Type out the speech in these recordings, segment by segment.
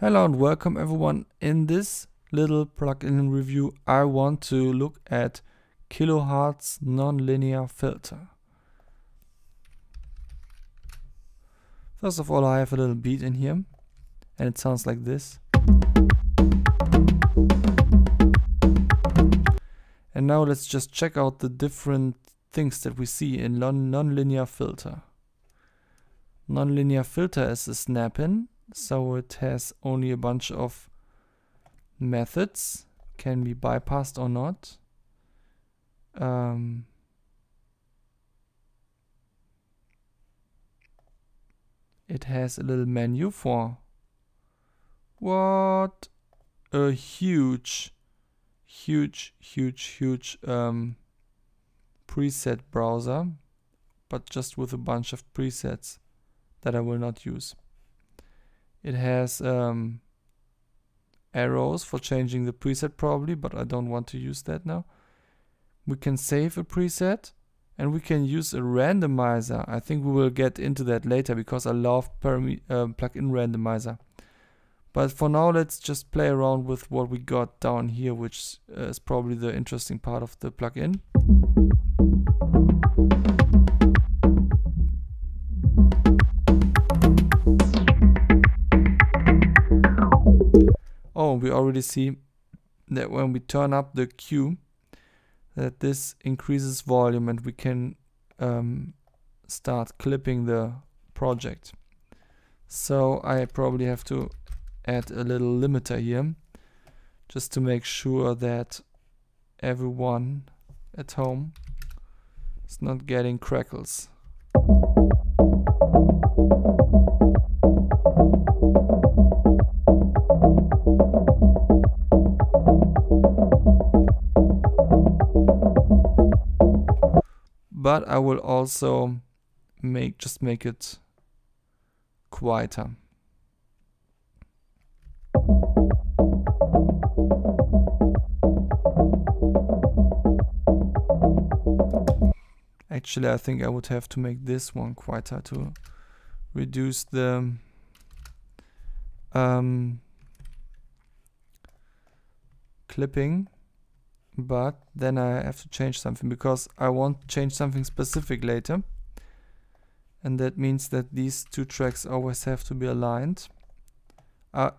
Hello and welcome everyone. In this little plugin review I want to look at Kilohearts Nonlinear filter. First of all, I have a little beat in here and it sounds like this. And now let's just check out the different things that we see in nonlinear filter. Nonlinear filter is a snap-in. So it has only a bunch of methods, can be bypassed or not. It has a little menu for what? A huge preset browser, but just with a bunch of presets that I will not use. It has arrows for changing the preset probably, but I don't want to use that now. We can save a preset and we can use a randomizer. I think we will get into that later because I love plugin randomizer. But for now, let's just play around with what we got down here, which is probably the interesting part of the plugin. Oh, we already see that when we turn up the Q, that this increases volume and we can start clipping the project. So I probably have to add a little limiter here, just to make sure that everyone at home is not getting crackles. But I will also make it quieter. Actually, I think I would have to make this one quieter to reduce the clipping. But then I have to change something because I want to change something specific later. And that means that these two tracks always have to be aligned.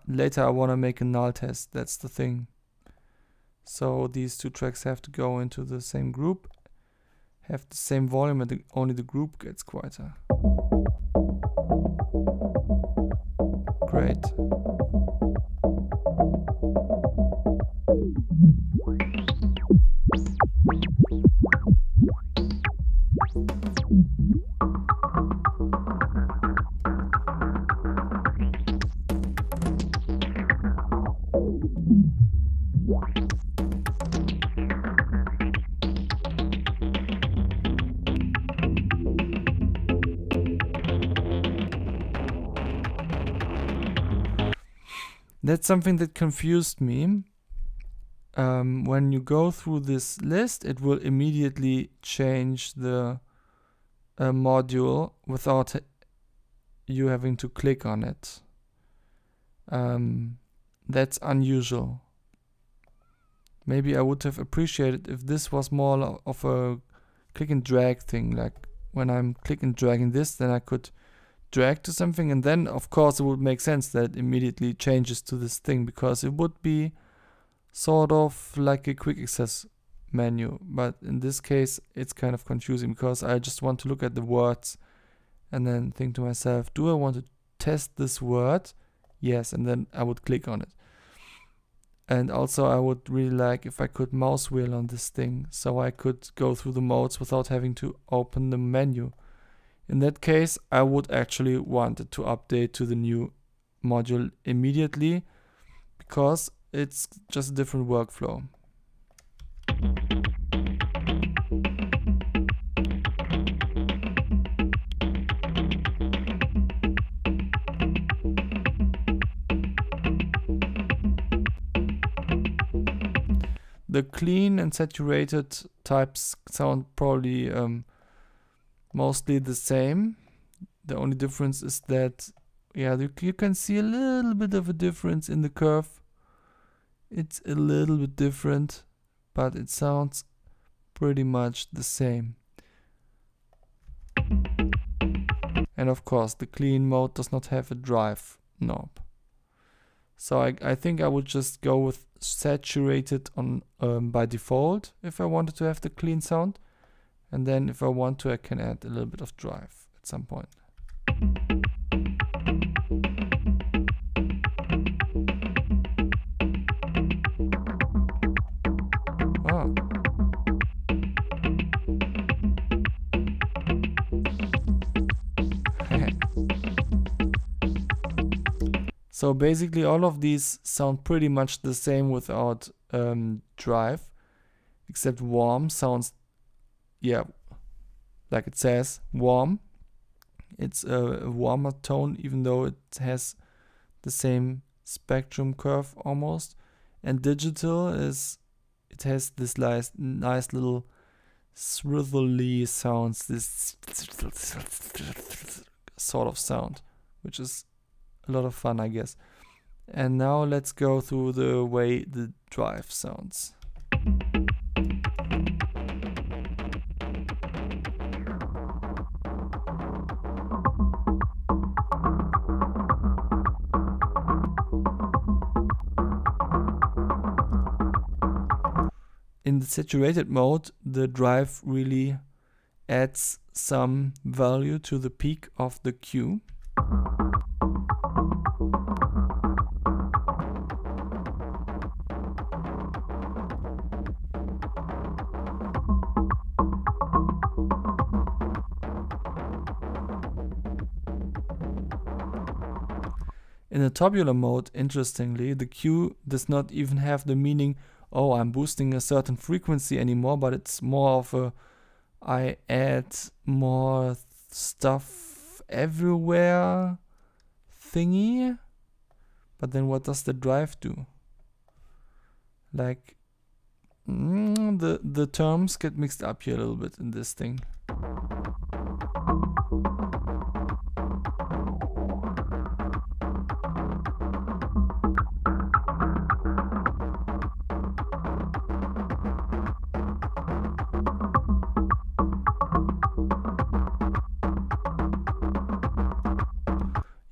Later I want to make a null test, that's the thing. So these two tracks have to go into the same group, have the same volume, and only the group gets quieter. Great. That's something that confused me. When you go through this list, it will immediately change the module without you having to click on it. That's unusual. Maybe I would have appreciated if this was more of a click and drag thing, like when I'm click and dragging this, then I could drag to something, and then of course it would make sense that it immediately changes to this thing, because it would be sort of like a quick access menu. But in this case it's kind of confusing because I just want to look at the words and then think to myself, do I want to test this word? Yes, and then I would click on it. And also I would really like if I could mouse wheel on this thing, so I could go through the modes without having to open the menu. In that case, I would actually want it to update to the new module immediately, because it's just a different workflow. The clean and saturated types sound probably mostly the same. The only difference is that yeah, you can see a little bit of a difference in the curve. It's a little bit different, but it sounds pretty much the same. And of course, the clean mode does not have a drive knob. So I think I would just go with saturated on by default if I wanted to have the clean sound. And then if I want to, I can add a little bit of drive at some point. Oh. So basically all of these sound pretty much the same without drive, except warm sounds, yeah, like it says, warm. It's a warmer tone, even though it has the same spectrum curve almost. And digital is, it has this nice little swivelly sounds, this sort of sound, which is a lot of fun, I guess. And now let's go through the way the drive sounds. In the saturated mode, the drive really adds some value to the peak of the cue. In the tabular mode, interestingly, the cue does not even have the meaning, oh, I'm boosting a certain frequency anymore, but it's more of a, I add more stuff everywhere thingy. But then what does the drive do? Like, the terms get mixed up here a little bit in this thing.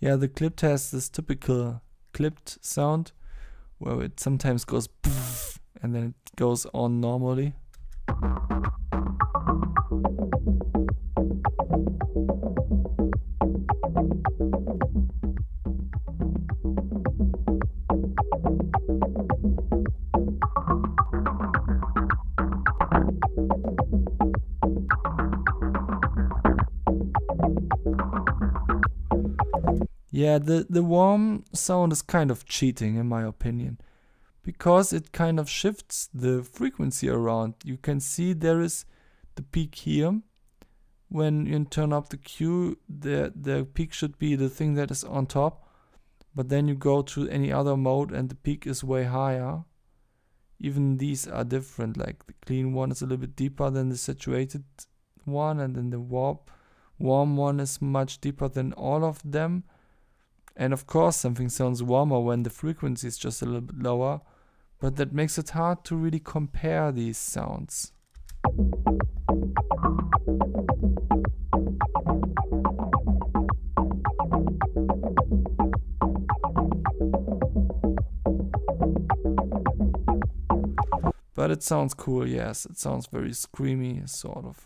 Yeah, the clipped has this typical clipped sound where it sometimes goes poof, and then it goes on normally. Yeah, the warm sound is kind of cheating in my opinion, because it kind of shifts the frequency around. You can see there is the peak here. When you turn up the cue, the peak should be the thing that is on top, but then you go to any other mode and the peak is way higher. Even these are different, like the clean one is a little bit deeper than the saturated one, and then the warm one is much deeper than all of them. And of course something sounds warmer when the frequency is just a little bit lower, but that makes it hard to really compare these sounds. But it sounds cool, yes, it sounds very screamy, sort of.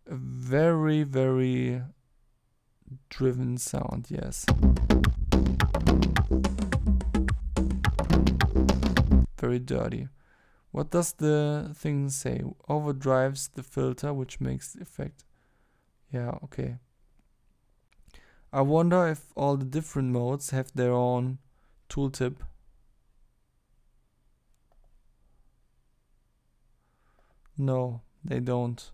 A very driven sound, yes. Very dirty. What does the thing say? Overdrives the filter, which makes the effect. Yeah, okay. I wonder if all the different modes have their own tooltip. No, they don't.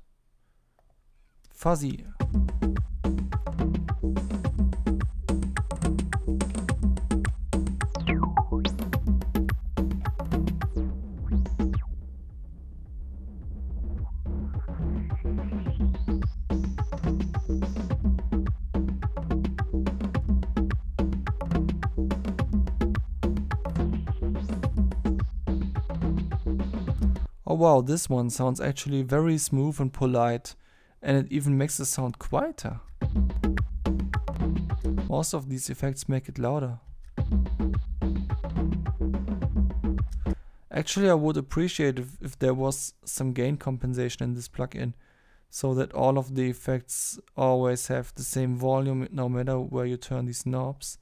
Fuzzy. Oh wow, this one sounds actually very smooth and polite, and it even makes the sound quieter. Most of these effects make it louder. Actually, I would appreciate if there was some gain compensation in this plugin, so that all of the effects always have the same volume no matter where you turn these knobs.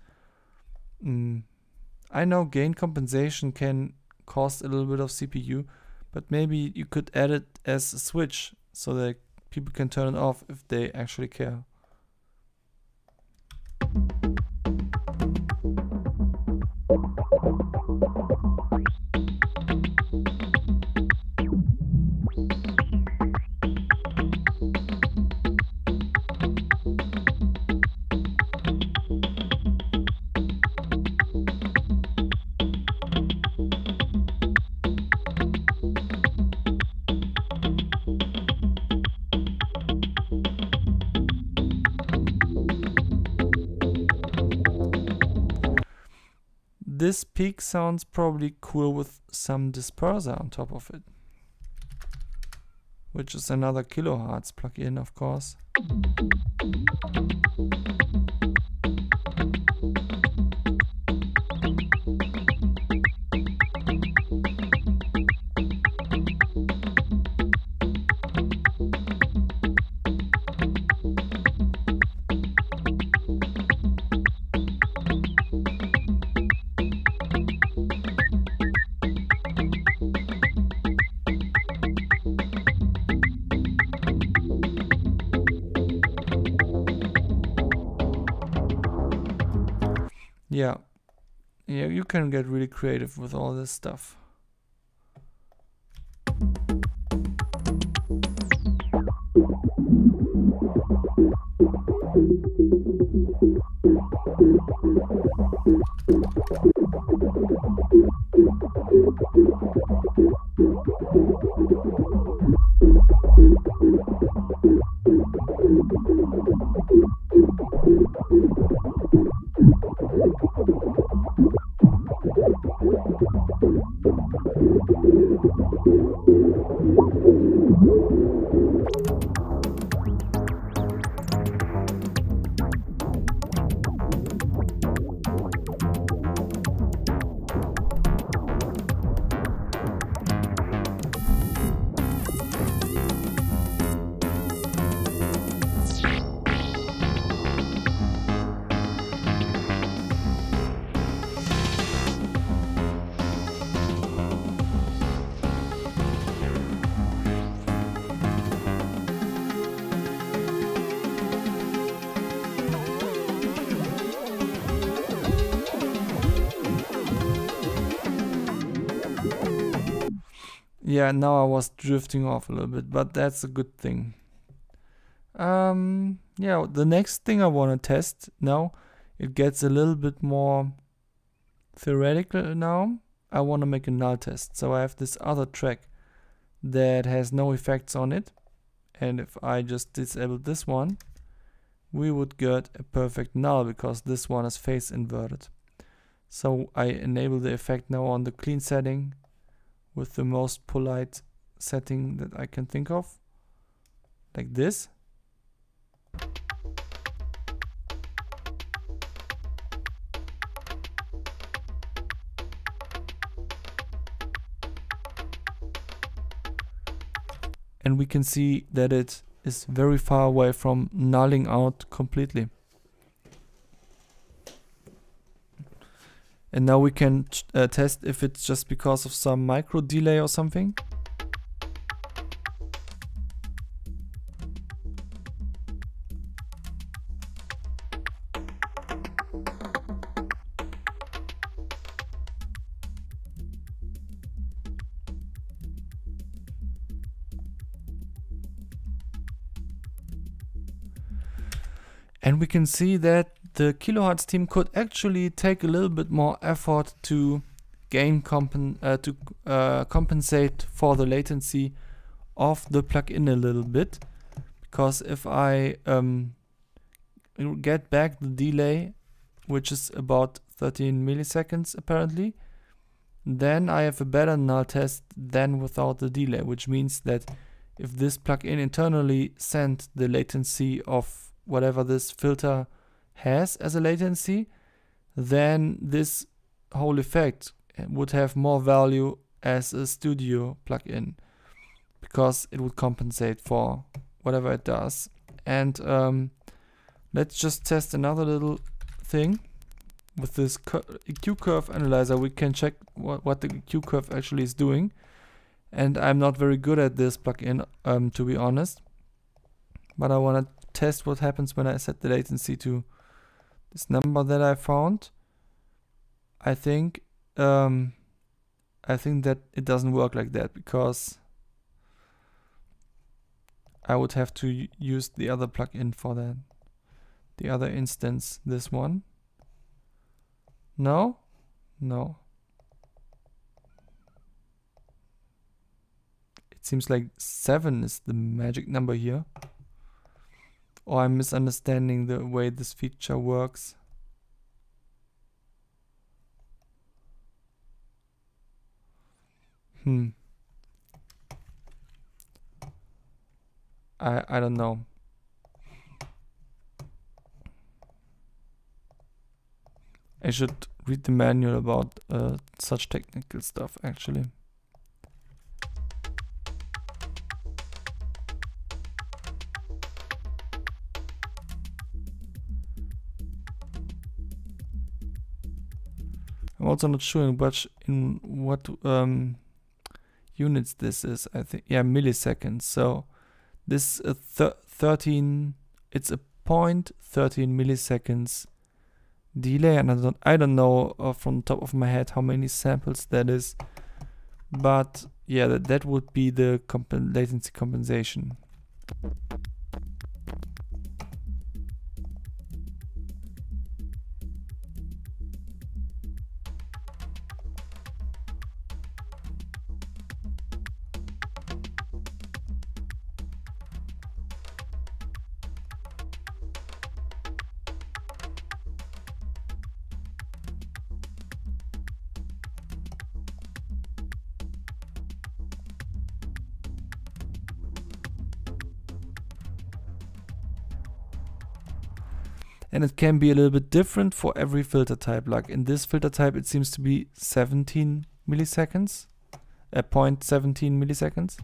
I know gain compensation can cost a little bit of CPU, but maybe you could add it as a switch so that people can turn it off if they actually care. This peak sounds probably cool with some disperser on top of it, which is another Kilohearts plugin, of course. Yeah, you can get really creative with all this stuff. Yeah, now I was drifting off a little bit, but that's a good thing. Yeah, the next thing I want to test now, it gets a little bit more theoretical now. I want to make a null test. So I have this other track that has no effects on it. And if I just disable this one, we would get a perfect null because this one is phase inverted. So I enable the effect now on the clean setting with the most polite setting that I can think of, like this. And we can see that it is very far away from nulling out completely. And now we can test if it's just because of some micro delay or something. And we can see that the Kilohearts team could actually take a little bit more effort to compensate for the latency of the plugin a little bit, because if I get back the delay, which is about 13 milliseconds apparently, then I have a better null test than without the delay, which means that if this plugin internally sent the latency of whatever this filter has as a latency, then this whole effect would have more value as a studio plugin, because it would compensate for whatever it does. And let's just test another little thing. With this EQ curve analyzer, we can check what the EQ curve actually is doing. And I'm not very good at this plugin, to be honest. But I want to test what happens when I set the latency to this number that I found. I think that it doesn't work like that, because I would have to use the other plugin for that. The other instance, this one. No? No. It seems like 7 is the magic number here. Or I'm misunderstanding the way this feature works. I don't know. I should read the manual about such technical stuff, actually. I'm also not sure in what units this is. I think, yeah, milliseconds. So this 13, it's a 0.13 milliseconds delay, and I don't know from the top of my head how many samples that is, but yeah, that would be the latency compensation. And it can be a little bit different for every filter type. Like in this filter type, it seems to be 17 milliseconds, 0.17 milliseconds.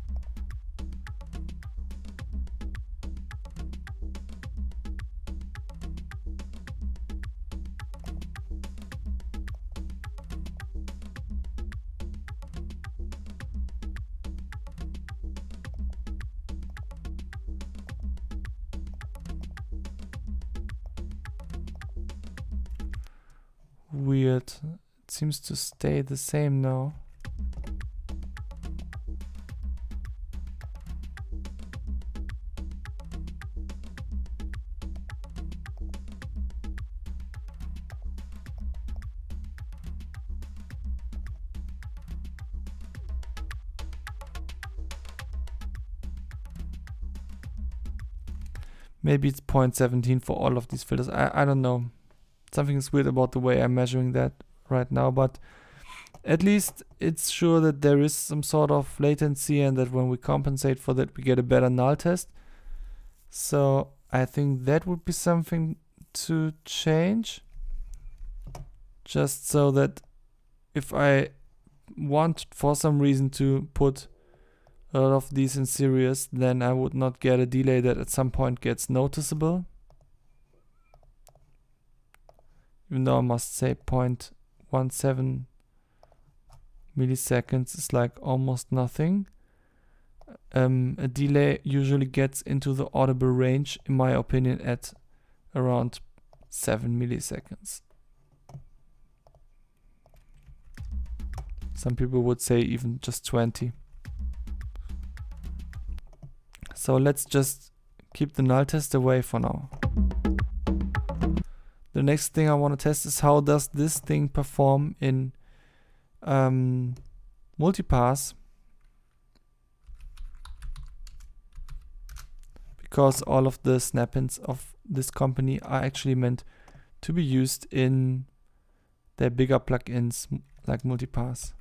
Weird. It seems to stay the same now. Maybe it's 0.17 for all of these filters. I don't know. Something is weird about the way I'm measuring that right now, but at least it's sure that there is some sort of latency, and that when we compensate for that, we get a better null test. So I think that would be something to change, just so that if I want for some reason to put a lot of these in series, then I would not get a delay that at some point gets noticeable. Even though I must say 0.17 milliseconds is like almost nothing. A delay usually gets into the audible range, in my opinion, at around 7 milliseconds. Some people would say even just 20. So let's just keep the null test away for now. The next thing I want to test is how does this thing perform in multipass, because all of the snap-ins of this company are actually meant to be used in their bigger plugins like multipass.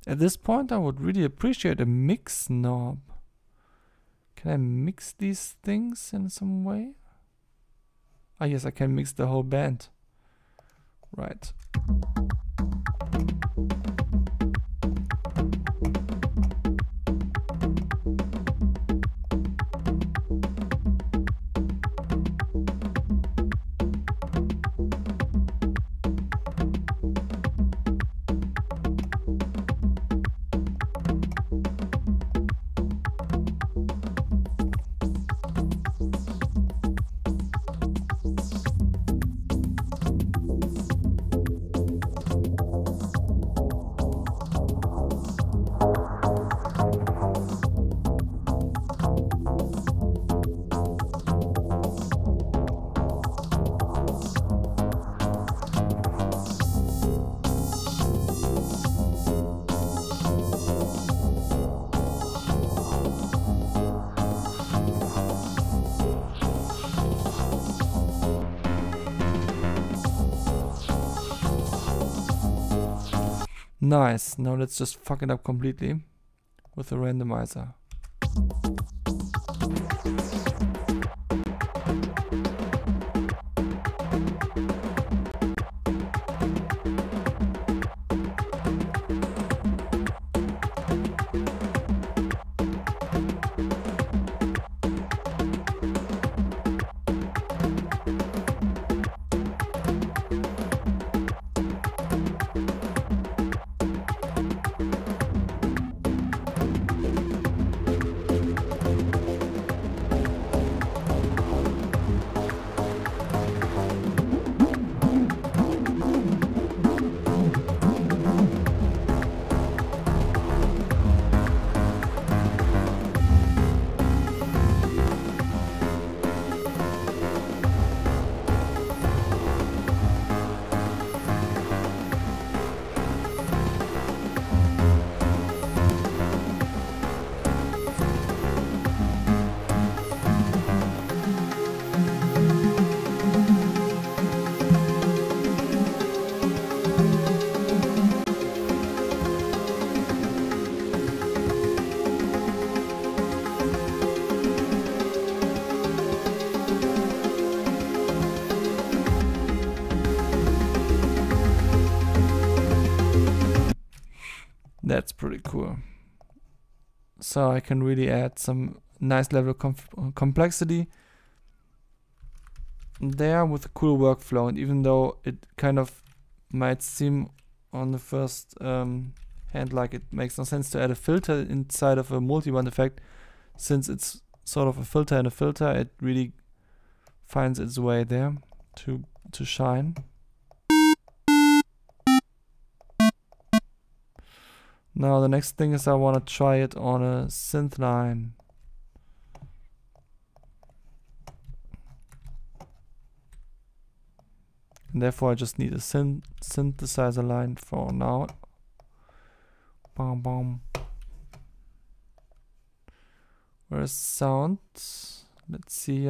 At this point I would really appreciate a mix knob. Can I mix these things in some way? Ah yes, I can mix the whole band. Right. Nice. Now let's just fuck it up completely with a randomizer. That's pretty cool. So I can really add some nice level of complexity there with a cool workflow. And even though it kind of might seem on the first hand like it makes no sense to add a filter inside of a multi-band effect, since it's sort of a filter and a filter, it really finds its way there to shine. Now the next thing is I want to try it on a synth line. And therefore I just need a synthesizer line for now. Bam bam. Where's sound? Let's see.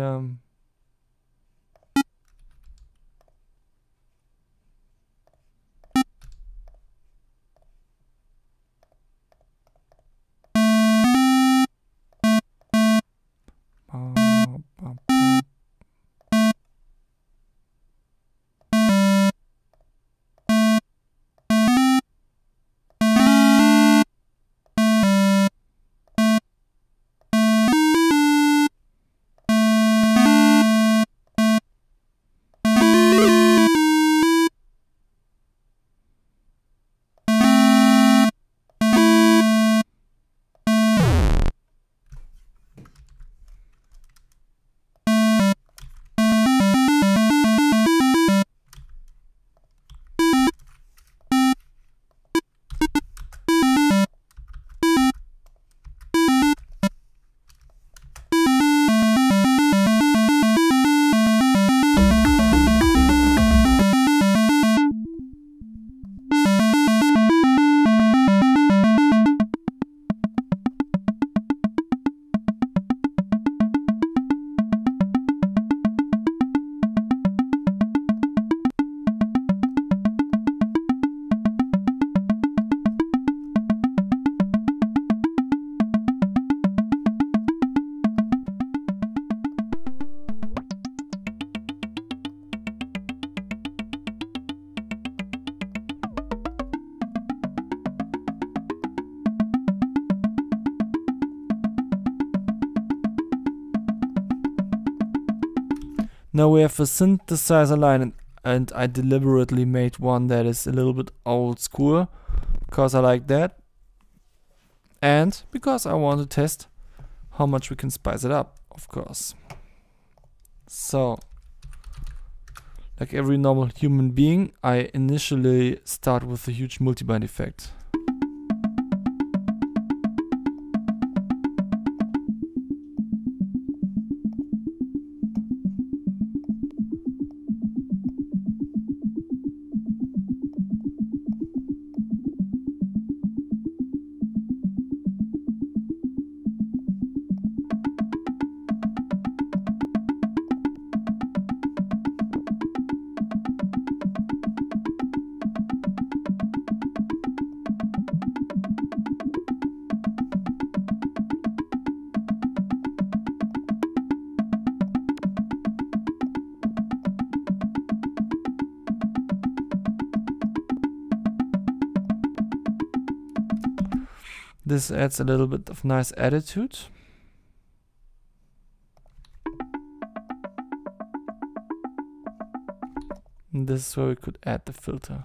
Now we have a synthesizer line, and I deliberately made one that is a little bit old school because I like that, and because I want to test how much we can spice it up, of course. So, like every normal human being, I initially start with a huge multiband effect. This adds a little bit of nice attitude. And this is where we could add the filter.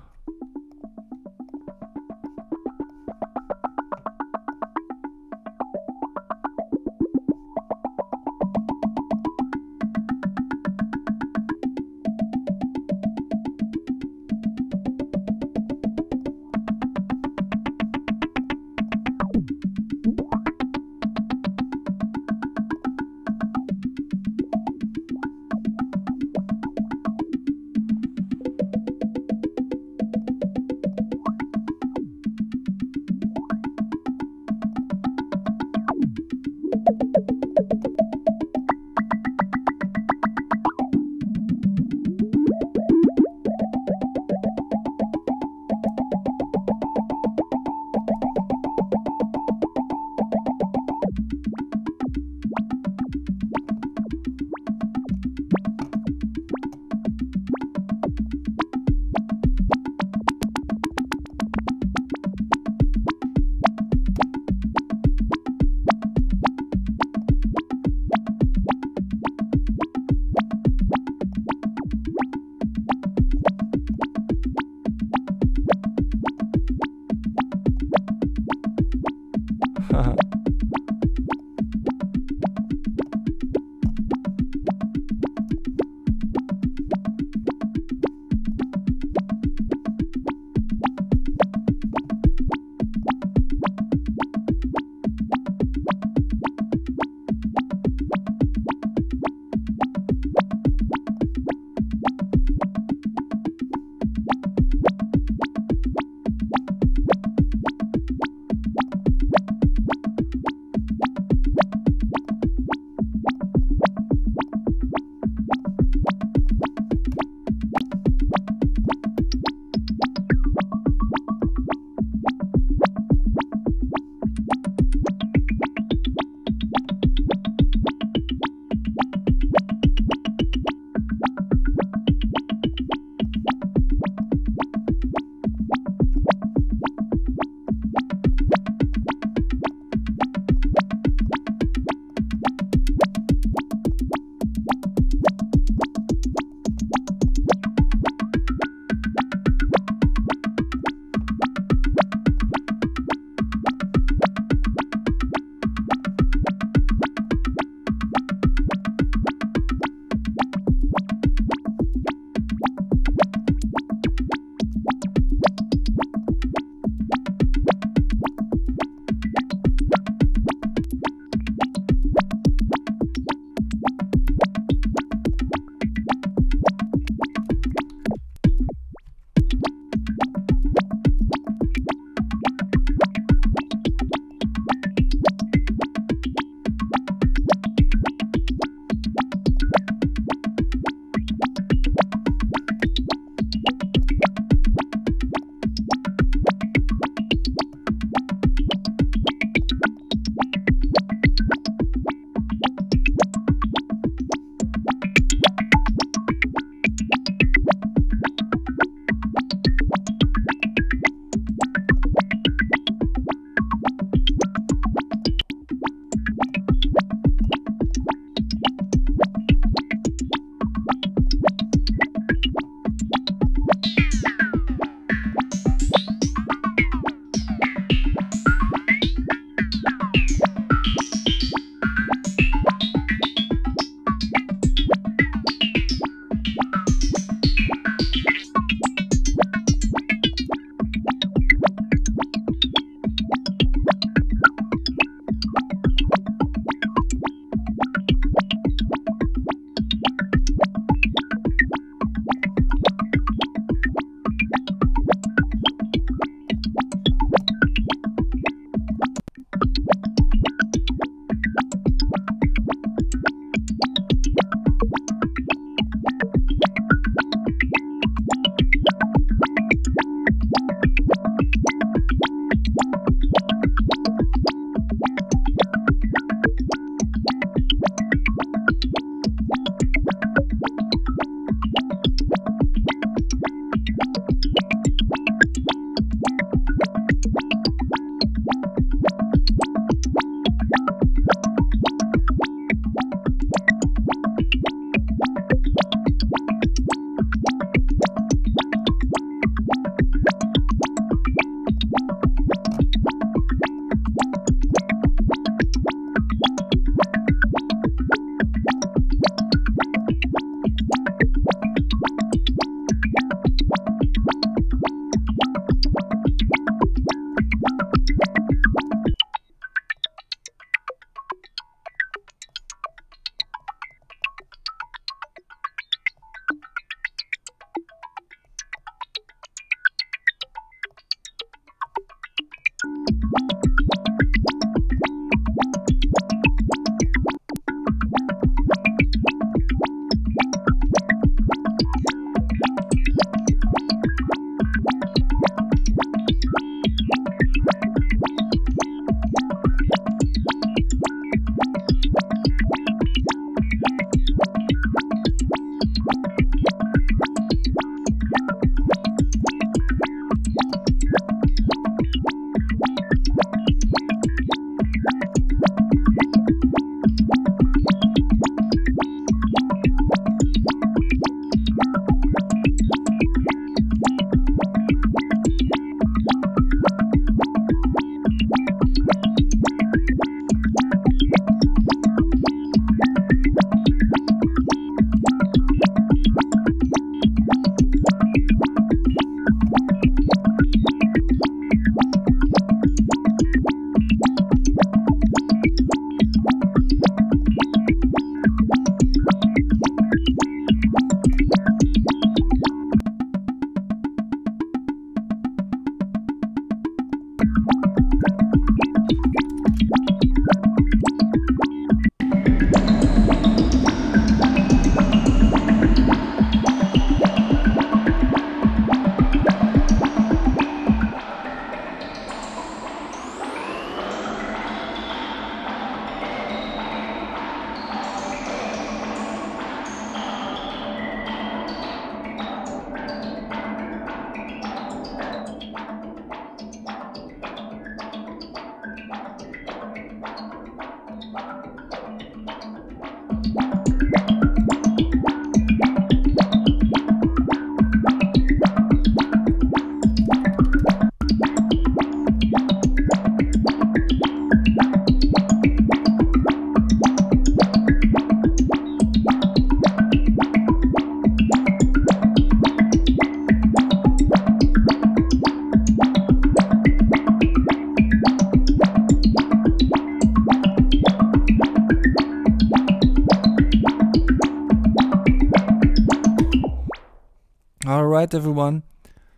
Alright everyone,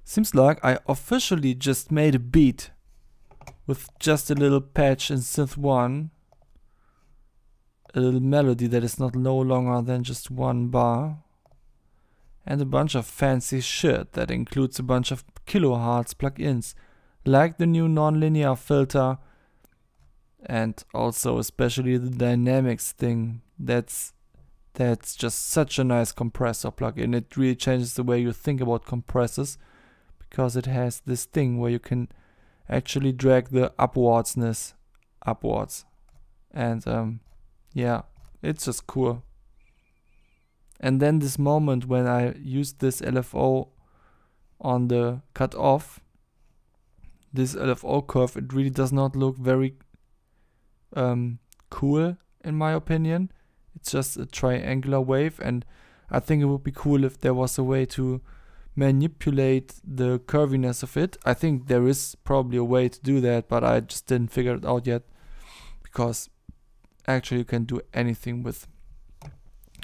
seems like I officially just made a beat with just a little patch in synth 1, a little melody that is not no longer than just one bar, and a bunch of fancy shit that includes a bunch of Kilohearts plugins, like the new Nonlinear filter, and also especially the dynamics thing. That's just such a nice compressor plugin. It really changes the way you think about compressors, because it has this thing where you can actually drag the upwardsness upwards. And yeah, it's just cool. And then this moment when I used this LFO on the cutoff, this LFO curve, it really does not look very cool in my opinion. It's just a triangular wave, and I think it would be cool if there was a way to manipulate the curviness of it. I think there is probably a way to do that, but I just didn't figure it out yet, because actually you can do anything with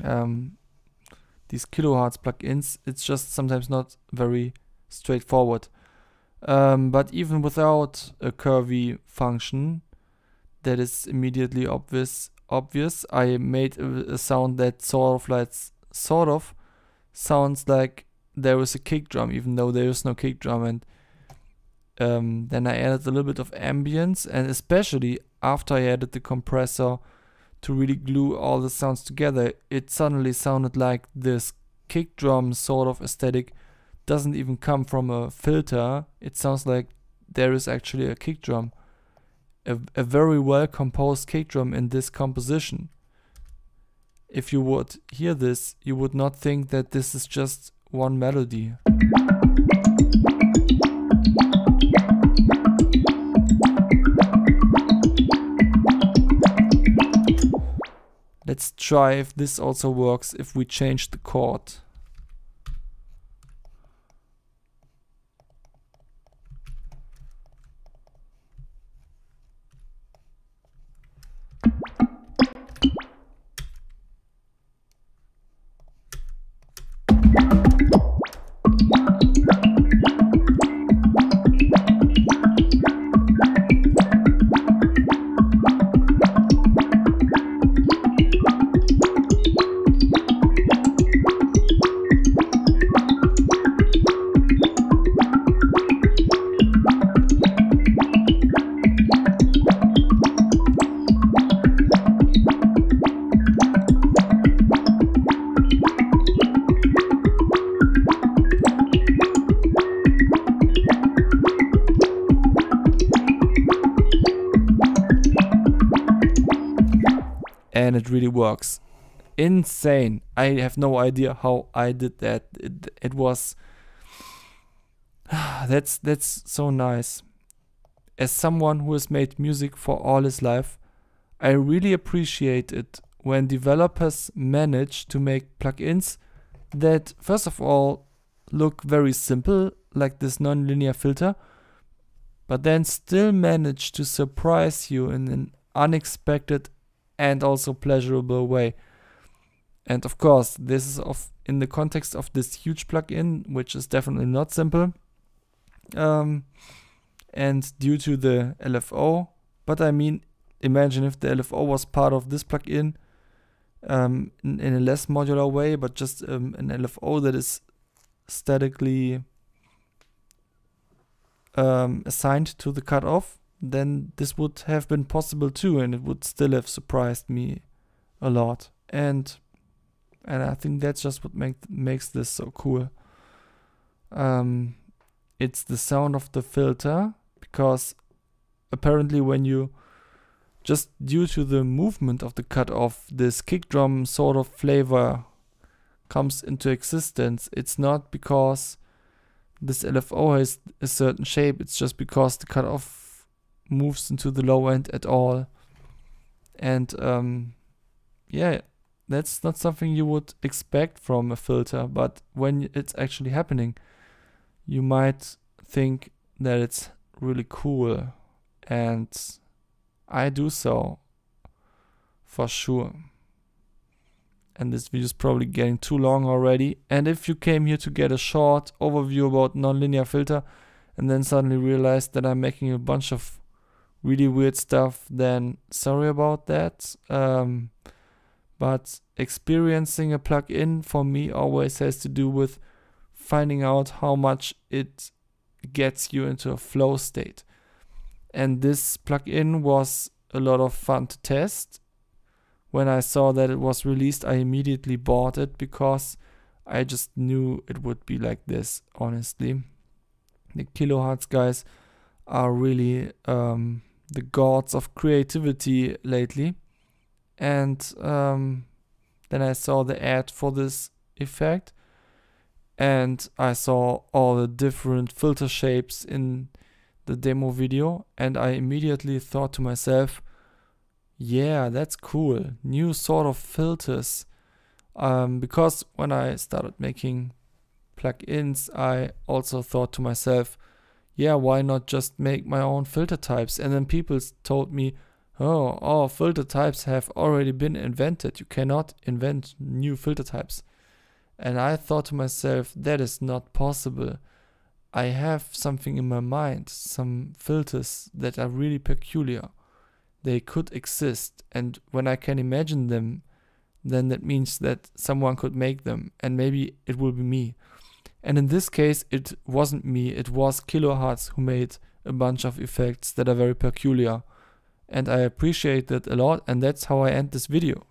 these Kilohearts plugins. It's just sometimes not very straightforward. But even without a curvy function that is immediately obvious, I made a sound that sort of sounds like there is a kick drum, even though there is no kick drum. And then I added a little bit of ambience, and especially after I added the compressor to really glue all the sounds together, it suddenly sounded like this kick drum sort of aesthetic doesn't even come from a filter. It sounds like there is actually a kick drum. A very well composed kick drum in this composition. If you would hear this, you would not think that this is just one melody. Let's try if this also works if we change the chord. And it really works. Insane. I have no idea how I did that. It was that's so nice. As someone who has made music for all his life, I really appreciate it when developers manage to make plugins that first of all look very simple, like this nonlinear filter, but then still manage to surprise you in an unexpected and also pleasurable way. And of course, this is in the context of this huge plugin, which is definitely not simple. And and due to the LFO. But I mean, imagine if the LFO was part of this plugin in a less modular way, but just an LFO that is statically assigned to the cutoff, then this would have been possible too, and it would still have surprised me a lot. And I think that's just what makes this so cool. It's the sound of the filter, because apparently when you just due to the movement of the cutoff, this kick drum sort of flavor comes into existence. It's not because this LFO has a certain shape, it's just because the cutoff moves into the low end at all. And yeah, that's not something you would expect from a filter, but when it's actually happening, you might think that it's really cool, and I do so for sure. And this video is probably getting too long already. And if you came here to get a short overview about nonlinear filter and then suddenly realized that I'm making a bunch of really weird stuff, then sorry about that. But experiencing a plugin for me always has to do with finding out how much it gets you into a flow state. And this plugin was a lot of fun to test. When I saw that it was released, I immediately bought it because I just knew it would be like this, honestly. The Kilohearts guys are really the gods of creativity lately. And then I saw the ad for this effect, and I saw all the different filter shapes in the demo video, and I immediately thought to myself, yeah, that's cool, new sort of filters. Because when I started making plugins, I also thought to myself, yeah, why not just make my own filter types? And then people told me, oh, all filter types have already been invented, you cannot invent new filter types. And I thought to myself, that is not possible. I have something in my mind, some filters that are really peculiar. They could exist, and when I can imagine them, then that means that someone could make them, and maybe it will be me. And in this case, it wasn't me, it was Kilohearts who made a bunch of effects that are very peculiar. And I appreciate that a lot, and that's how I end this video.